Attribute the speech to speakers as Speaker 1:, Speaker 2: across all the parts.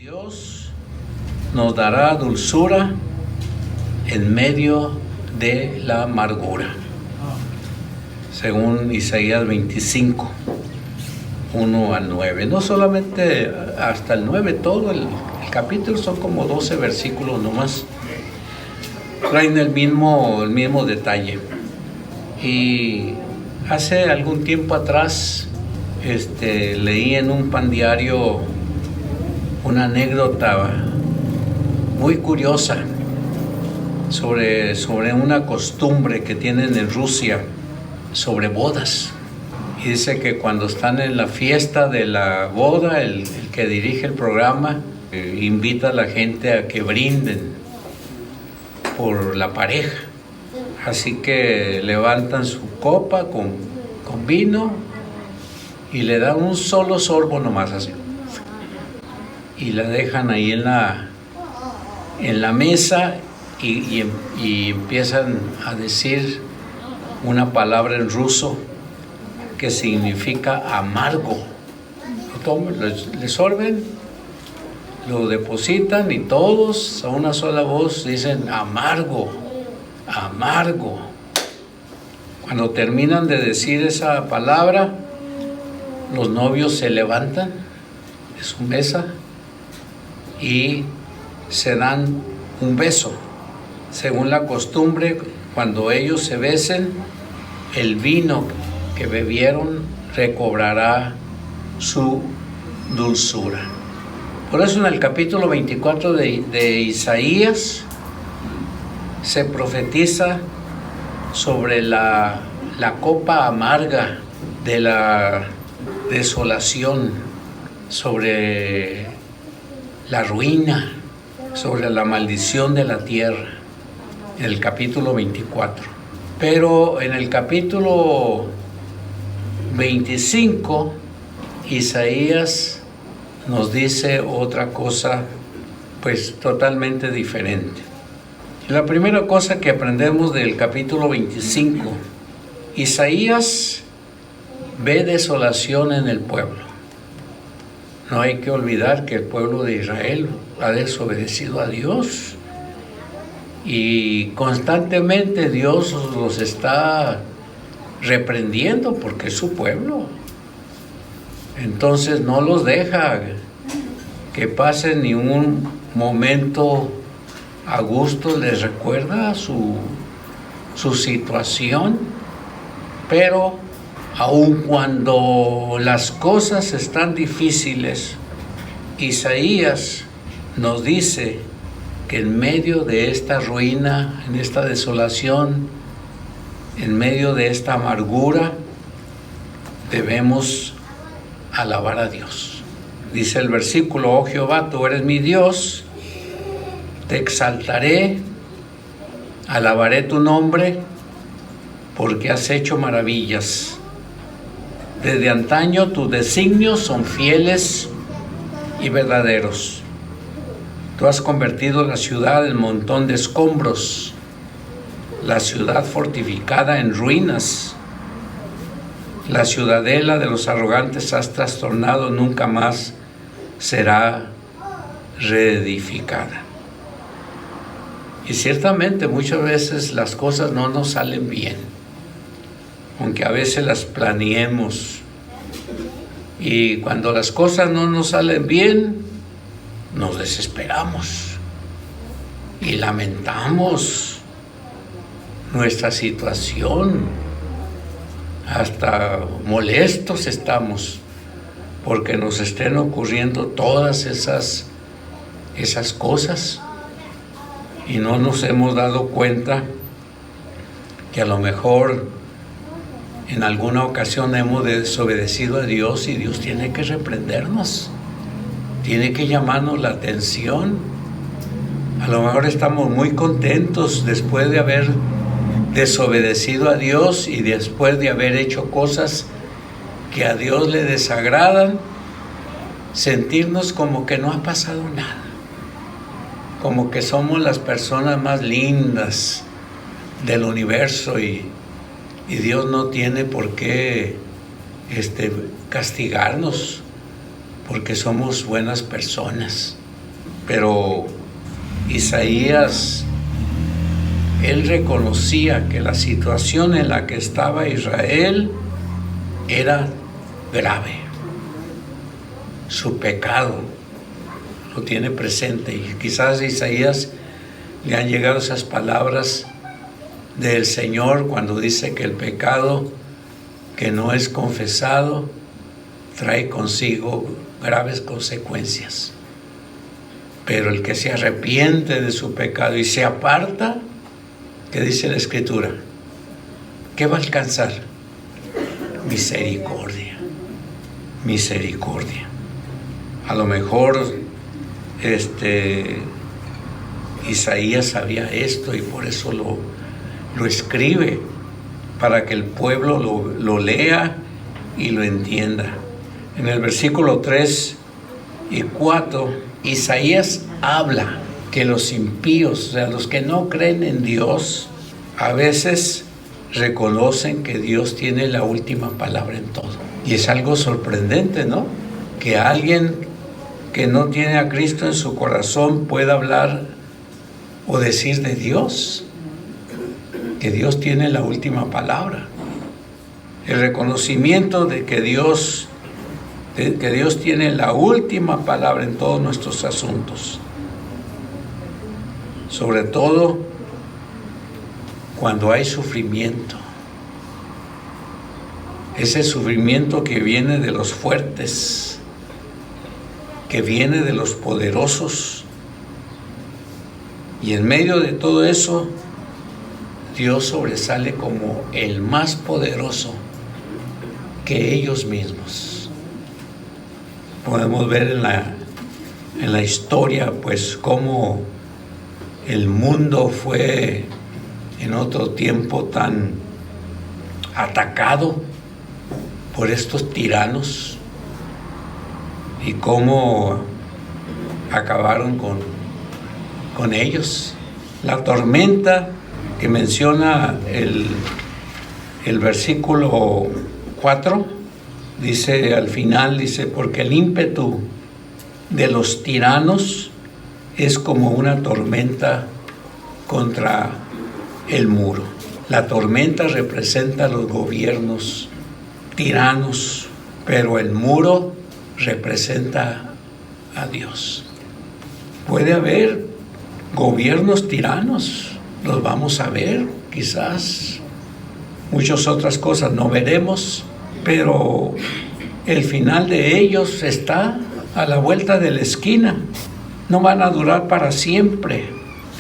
Speaker 1: Dios nos dará dulzura en medio de la amargura, según Isaías 25, 1 al 9. No solamente hasta el 9, todo el capítulo son como 12 versículos nomás. Traen el mismo detalle. Y hace algún tiempo atrás leí en un pan diario una anécdota muy curiosa sobre una costumbre que tienen en Rusia sobre bodas. Y dice que cuando están en la fiesta de la boda, el que dirige el programa invita a la gente a que brinden por la pareja. Así que levantan su copa con vino y le dan un solo sorbo nomás así. Y la dejan ahí en la mesa y empiezan a decir una palabra en ruso que significa amargo. Le sorben, lo depositan y todos a una sola voz dicen amargo, amargo. Cuando terminan de decir esa palabra, los novios se levantan de su mesa y se dan un beso. Según la costumbre, cuando ellos se besen, el vino que bebieron recobrará su dulzura. Por eso en el capítulo 24 de Isaías se profetiza sobre la copa amarga de la desolación, sobre la ruina, sobre la maldición de la tierra, en el capítulo 24. Pero en el capítulo 25, Isaías nos dice otra cosa, pues totalmente diferente. La primera cosa que aprendemos del capítulo 25, Isaías ve desolación en el pueblo. No hay que olvidar que el pueblo de Israel ha desobedecido a Dios y constantemente Dios los está reprendiendo porque es su pueblo. Entonces no los deja que pasen ni un momento a gusto, les recuerda su situación, pero aun cuando las cosas están difíciles, Isaías nos dice que en medio de esta ruina, en esta desolación, en medio de esta amargura, debemos alabar a Dios. Dice el versículo: oh Jehová, tú eres mi Dios, te exaltaré, alabaré tu nombre, porque has hecho maravillas. Desde antaño tus designios son fieles y verdaderos. Tú has convertido la ciudad en montón de escombros, la ciudad fortificada en ruinas. La ciudadela de los arrogantes has trastornado, nunca más será reedificada. Y ciertamente muchas veces las cosas no nos salen bien, aunque a veces las planeemos. Y cuando las cosas no nos salen bien, nos desesperamos y lamentamos nuestra situación. Hasta molestos estamos porque nos estén ocurriendo todas esas cosas y no nos hemos dado cuenta que a lo mejor en alguna ocasión hemos desobedecido a Dios y Dios tiene que reprendernos, tiene que llamarnos la atención. A lo mejor estamos muy contentos después de haber desobedecido a Dios y después de haber hecho cosas que a Dios le desagradan, sentirnos como que no ha pasado nada, como que somos las personas más lindas del universo y Dios no tiene por qué castigarnos porque somos buenas personas. Pero Isaías, él reconocía que la situación en la que estaba Israel era grave. Su pecado lo tiene presente, y quizás a Isaías le han llegado esas palabras del Señor cuando dice que el pecado que no es confesado trae consigo graves consecuencias. Pero el que se arrepiente de su pecado y se aparta, ¿qué dice la Escritura? ¿Qué va a alcanzar? Misericordia. Misericordia. A lo mejor Isaías sabía esto y por eso lo escribe, para que el pueblo lo lea y lo entienda. En el versículo 3 y 4, Isaías habla que los impíos, o sea, los que no creen en Dios, a veces reconocen que Dios tiene la última palabra en todo. Y es algo sorprendente, ¿no? Que alguien que no tiene a Cristo en su corazón pueda hablar o decir de Dios, que Dios tiene la última palabra. El reconocimiento de que Dios tiene la última palabra en todos nuestros asuntos, sobre todo cuando hay sufrimiento. Ese sufrimiento que viene de los fuertes, que viene de los poderosos, y en medio de todo eso Dios sobresale como el más poderoso que ellos mismos. Podemos ver en la historia, pues, cómo el mundo fue en otro tiempo tan atacado por estos tiranos, y cómo acabaron con ellos. La tormenta que menciona el versículo 4, dice al final, dice, porque el ímpetu de los tiranos es como una tormenta contra el muro. La tormenta representa a los gobiernos tiranos, pero el muro representa a Dios. Puede haber gobiernos tiranos, los vamos a ver, quizás muchas otras cosas no veremos, pero el final de ellos está a la vuelta de la esquina. No van a durar para siempre.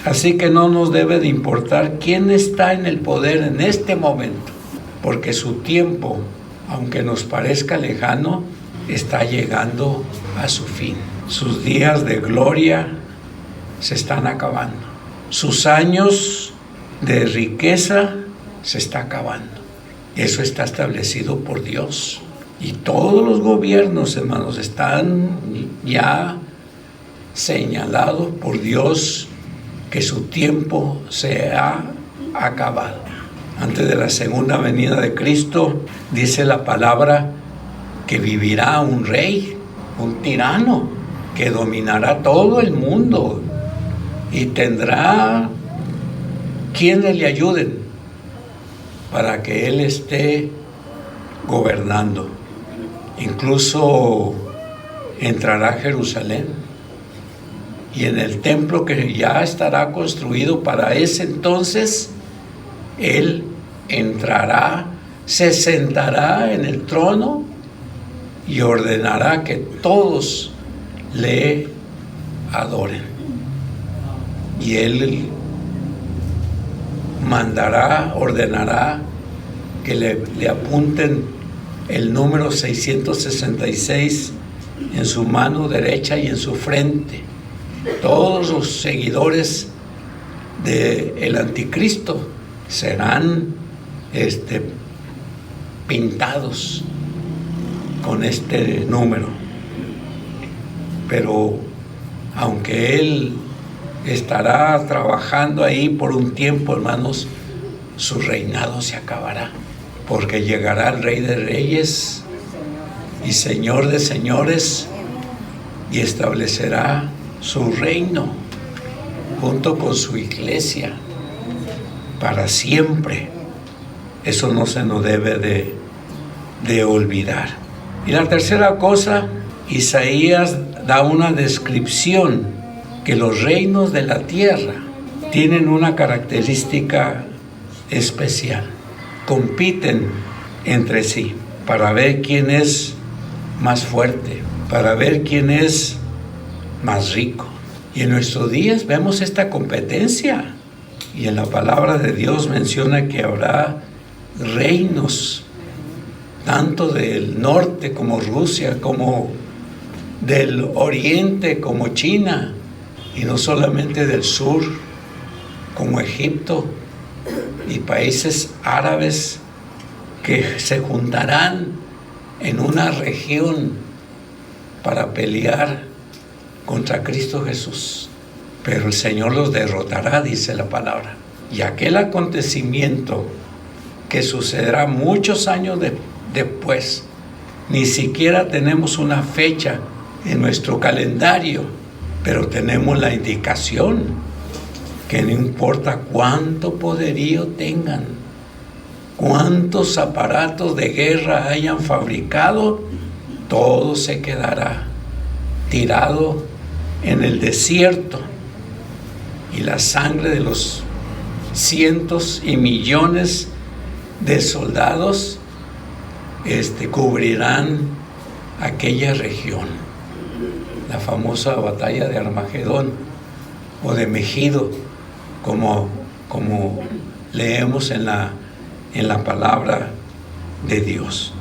Speaker 1: Así que no nos debe de importar quién está en el poder en este momento, porque su tiempo, aunque nos parezca lejano, está llegando a su fin. Sus días de gloria se están acabando. Sus años de riqueza se está acabando. Eso está establecido por Dios. Y todos los gobiernos, hermanos, están ya señalados por Dios, que su tiempo se ha acabado. Antes de la segunda venida de Cristo, dice la palabra que vivirá un rey, un tirano, que dominará todo el mundo y tendrá quienes le ayuden para que él esté gobernando. Incluso entrará a Jerusalén, y en el templo que ya estará construido para ese entonces, él entrará, se sentará en el trono y ordenará que todos le adoren. Y él mandará, ordenará que le apunten el número 666 en su mano derecha y en su frente. Todos los seguidores del anticristo serán pintados con este número. Pero aunque él estará trabajando ahí por un tiempo, hermanos, su reinado se acabará, porque llegará el Rey de Reyes y Señor de Señores y establecerá su reino junto con su iglesia para siempre. Eso no se nos debe de olvidar. Y la tercera cosa, Isaías da una descripción que los reinos de la tierra tienen una característica especial. Compiten entre sí para ver quién es más fuerte, para ver quién es más rico. Y en nuestros días vemos esta competencia. Y en la palabra de Dios menciona que habrá reinos, tanto del norte como Rusia, como del oriente como China, y no solamente del sur como Egipto y países árabes que se juntarán en una región para pelear contra Cristo Jesús. Pero el Señor los derrotará, dice la palabra. Y aquel acontecimiento que sucederá muchos años después, ni siquiera tenemos una fecha en nuestro calendario, pero tenemos la indicación que no importa cuánto poderío tengan, cuántos aparatos de guerra hayan fabricado, todo se quedará tirado en el desierto, y la sangre de los cientos y millones de soldados cubrirán aquella región. La famosa batalla de Armagedón o de Megido, como leemos en la palabra de Dios.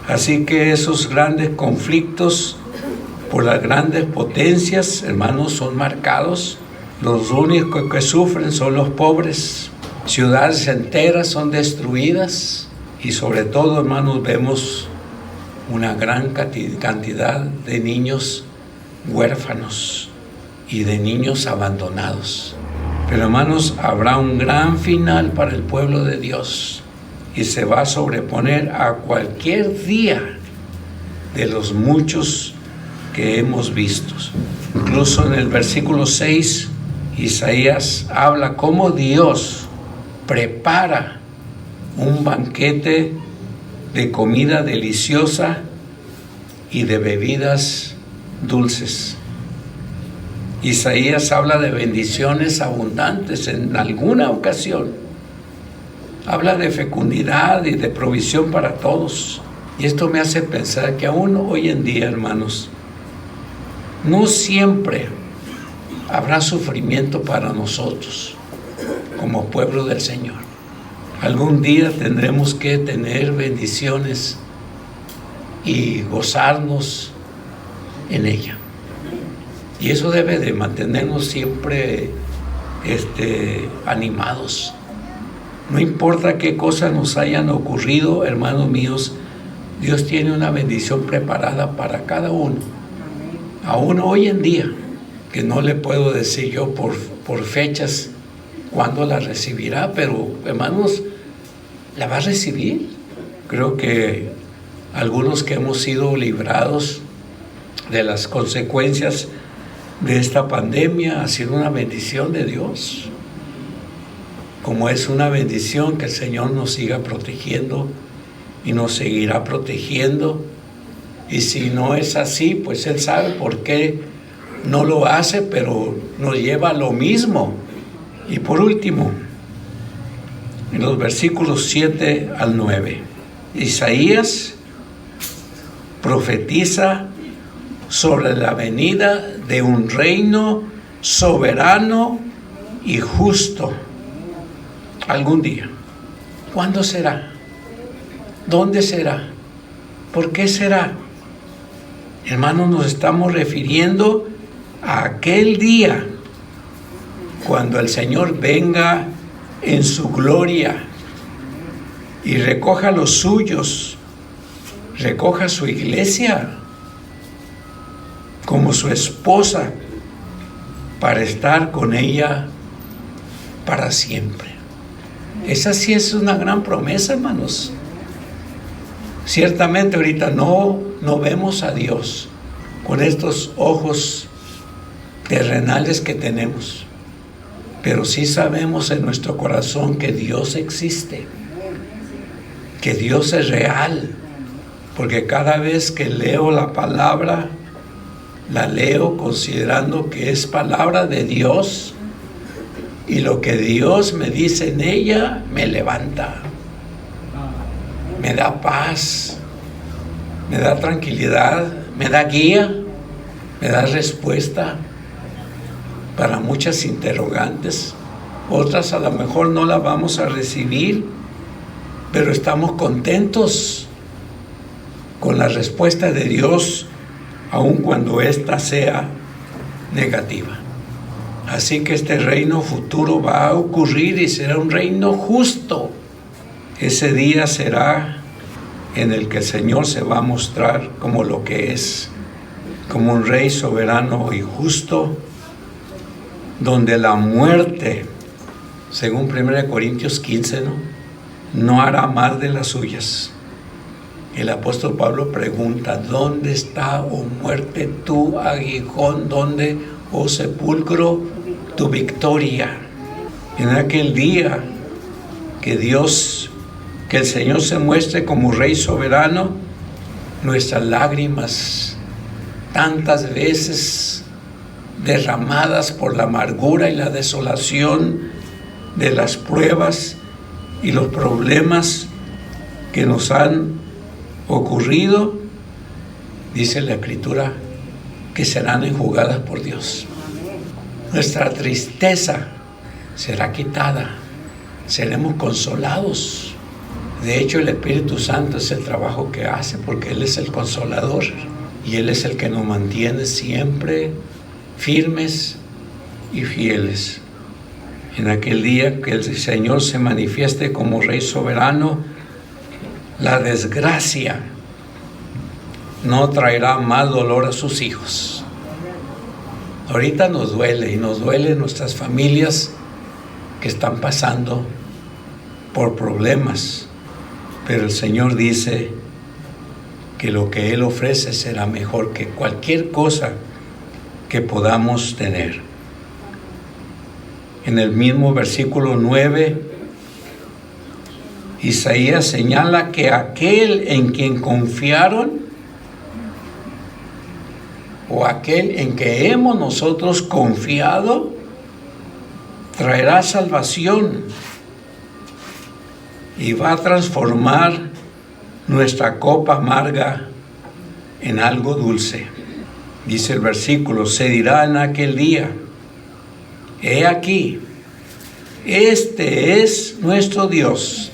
Speaker 1: Así que esos grandes conflictos por las grandes potencias, hermanos, son marcados. Los únicos que sufren son los pobres. Ciudades enteras son destruidas, y sobre todo, hermanos, vemos una gran cantidad de niños huérfanos y de niños abandonados. Pero, hermanos, habrá un gran final para el pueblo de Dios, y se va a sobreponer a cualquier día de los muchos que hemos visto. Incluso en el versículo 6, Isaías habla cómo Dios prepara un banquete de comida deliciosa y de bebidas dulces. Isaías habla de bendiciones abundantes en alguna ocasión. Habla de fecundidad y de provisión para todos. Y esto me hace pensar que aún hoy en día, hermanos, no siempre habrá sufrimiento para nosotros como pueblo del Señor. Algún día tendremos que tener bendiciones y gozarnos en ella. Y eso debe de mantenernos siempre animados. No importa qué cosas nos hayan ocurrido, hermanos míos, Dios tiene una bendición preparada para cada uno. Aún hoy en día, que no le puedo decir yo por fechas cuándo la recibirá, pero, hermanos, la va a recibir. Creo que algunos que hemos sido librados de las consecuencias de esta pandemia ha sido una bendición de Dios, como es una bendición que el Señor nos siga protegiendo y nos seguirá protegiendo. Y si no es así, pues Él sabe por qué no lo hace, pero nos lleva a lo mismo. Y por último, en los versículos 7 al 9, Isaías profetiza sobre la venida de un reino soberano y justo algún día. ¿Cuándo será? ¿Dónde será? ¿Por qué será? Hermanos, nos estamos refiriendo a aquel día cuando el Señor venga en su gloria y recoja los suyos, recoja su iglesia como su esposa para estar con ella para siempre. Esa sí es una gran promesa, hermanos. Ciertamente ahorita no vemos a Dios con estos ojos terrenales que tenemos, pero sí sabemos en nuestro corazón que Dios existe, que Dios es real, porque cada vez que leo la palabra, la leo considerando que es palabra de Dios, y lo que Dios me dice en ella me levanta, me da paz, me da tranquilidad, me da guía, me da respuesta para muchas interrogantes. Otras a lo mejor no las vamos a recibir, pero estamos contentos con la respuesta de Dios, aun cuando ésta sea negativa. Así que este reino futuro va a ocurrir y será un reino justo. Ese día será en el que el Señor se va a mostrar como lo que es, como un rey soberano y justo, donde la muerte, según 1 Corintios 15, no hará más de las suyas. El apóstol Pablo pregunta: ¿dónde está, oh muerte, tu aguijón? ¿Dónde, oh sepulcro, tu victoria? En aquel día que el Señor se muestre como Rey soberano, nuestras lágrimas, tantas veces derramadas por la amargura y la desolación de las pruebas y los problemas que nos han ocurrido, dice la Escritura, que serán enjugadas por Dios. Nuestra tristeza será quitada, seremos consolados. De hecho, el Espíritu Santo es el trabajo que hace, porque Él es el consolador y Él es el que nos mantiene siempre firmes y fieles. En aquel día que el Señor se manifieste como Rey soberano, la desgracia no traerá más dolor a sus hijos. Ahorita nos duele, y nos duele nuestras familias que están pasando por problemas, pero el Señor dice que lo que Él ofrece será mejor que cualquier cosa que podamos tener. En el mismo versículo 9, Isaías señala que aquel en quien confiaron, o aquel en que hemos nosotros confiado, traerá salvación y va a transformar nuestra copa amarga en algo dulce. Dice el versículo: se dirá en aquel día: he aquí, este es nuestro Dios.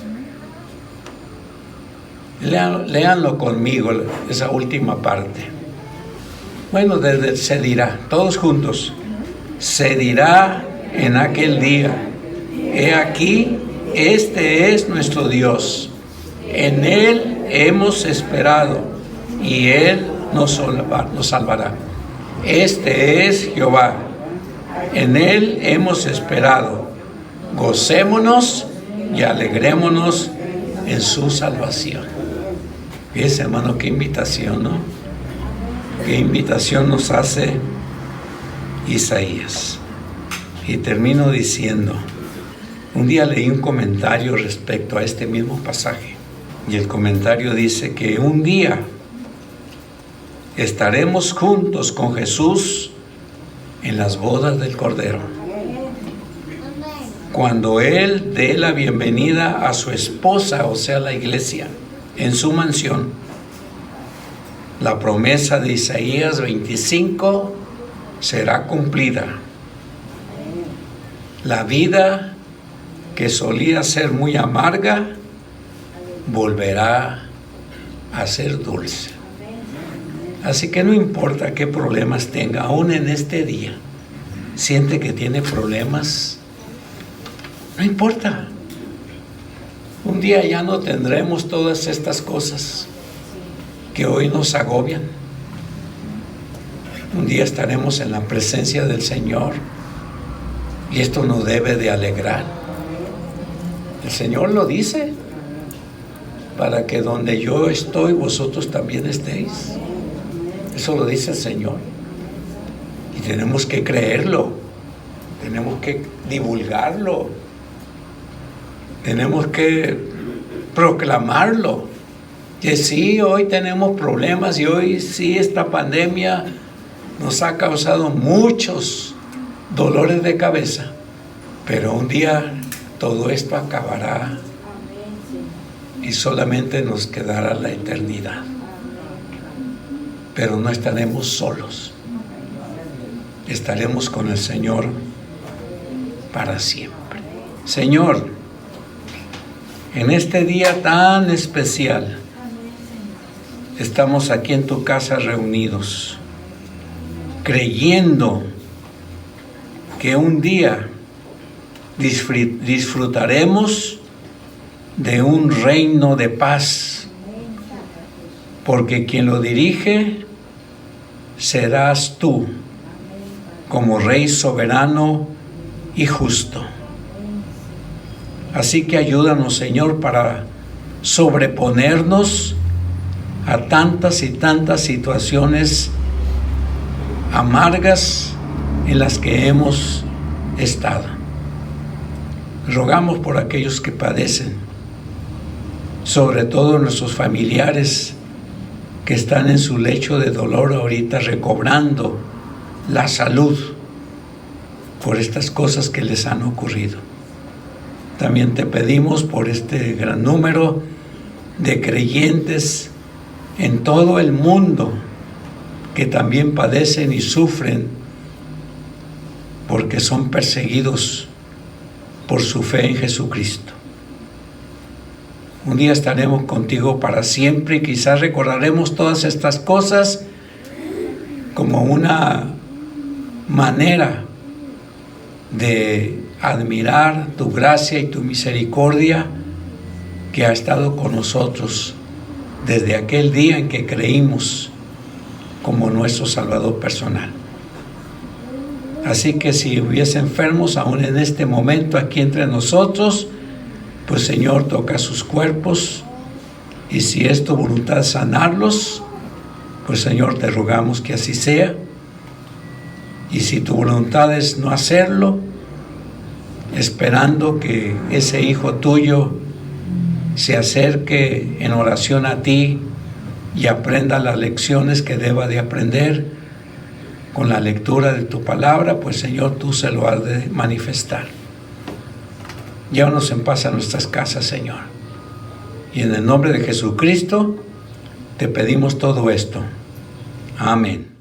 Speaker 1: Léanlo conmigo, esa última parte. Bueno, desde se dirá, todos juntos. Se dirá en aquel día: he aquí, este es nuestro Dios. En Él hemos esperado y Él nos salvará. Este es Jehová. En Él hemos esperado. Gocémonos y alegrémonos en su salvación. Fíjense, hermano, qué invitación, ¿no? Qué invitación nos hace Isaías. Y termino diciendo, un día leí un comentario respecto a este mismo pasaje, y el comentario dice que un día estaremos juntos con Jesús en las bodas del Cordero, cuando Él dé la bienvenida a su esposa, o sea, la iglesia, en su mansión. La promesa de Isaías 25 será cumplida. La vida que solía ser muy amarga volverá a ser dulce. Así que no importa qué problemas tenga, aún en este día, siente que tiene problemas, no importa. Un día ya no tendremos todas estas cosas que hoy nos agobian. Un día estaremos en la presencia del Señor y esto nos debe de alegrar. El Señor lo dice, para que donde yo estoy, vosotros también estéis. Eso lo dice el Señor. Y tenemos que creerlo, tenemos que divulgarlo, tenemos que proclamarlo. Que sí, hoy tenemos problemas y hoy sí esta pandemia nos ha causado muchos dolores de cabeza, pero un día todo esto acabará y solamente nos quedará la eternidad. Pero no estaremos solos, estaremos con el Señor para siempre. Señor, en este día tan especial, estamos aquí en tu casa reunidos, creyendo que un día disfrutaremos de un reino de paz, porque quien lo dirige serás tú, como Rey soberano y justo. Así que ayúdanos, Señor, para sobreponernos a tantas y tantas situaciones amargas en las que hemos estado. Rogamos por aquellos que padecen, sobre todo nuestros familiares que están en su lecho de dolor ahorita recobrando la salud por estas cosas que les han ocurrido. También te pedimos por este gran número de creyentes en todo el mundo que también padecen y sufren porque son perseguidos por su fe en Jesucristo. Un día estaremos contigo para siempre y quizás recordaremos todas estas cosas como una manera de admirar tu gracia y tu misericordia que ha estado con nosotros desde aquel día en que creímos como nuestro Salvador personal. Así que si hubiese enfermos aún en este momento aquí entre nosotros, pues Señor, toca sus cuerpos, y si es tu voluntad sanarlos, pues Señor, te rogamos que así sea. Y si tu voluntad es no hacerlo, esperando que ese hijo tuyo se acerque en oración a ti y aprenda las lecciones que deba de aprender con la lectura de tu palabra, pues Señor, tú se lo has de manifestar. Llévanos en paz a nuestras casas, Señor. Y en el nombre de Jesucristo te pedimos todo esto. Amén.